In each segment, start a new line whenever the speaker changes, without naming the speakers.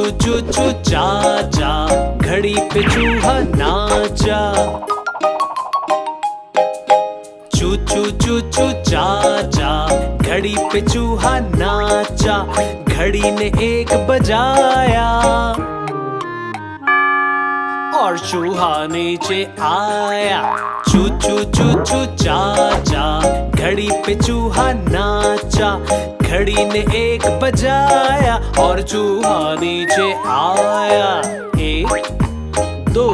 चूचू चूचू चाचा, घड़ी पे चूहा नाचा। चूचू चूचू चाचा, घड़ी पे चूहा नाचा। घड़ी ने 1 बजाया और चूहा नीचे आया। चूचू चूचू चाचा, घड़ी पे चूहा नाचा। घड़ी ने 1 बजाया और चूहा नीचे आया। 1 2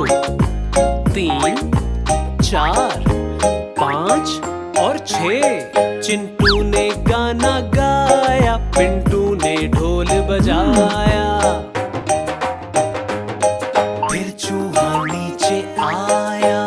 3 4 5 और 6। चिंटू ने गाना गाया, पिंटू ने ढोल बजाया। फिर चूहा नीचे आया।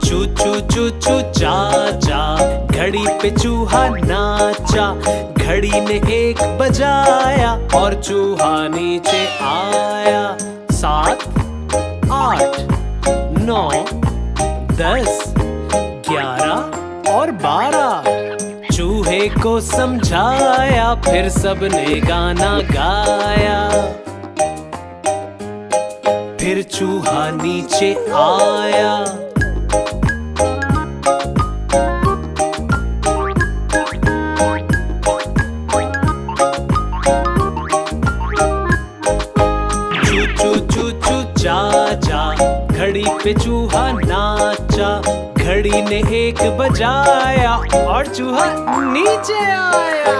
चूचू चूचू चाचा, घड़ी पे चूहा नाचा। घड़ी ने 1 बजाया और चूहा नीचे आया। 7 8 9 10 11 और 12। चूहे को समझाया, फिर सबने गाना गाया। फिर चूहा नीचे आया। चूचू चूचू चाचा, घड़ी पे चूहा नाचा। घड़ी ने 1 बजाया और चूहा नीचे आया।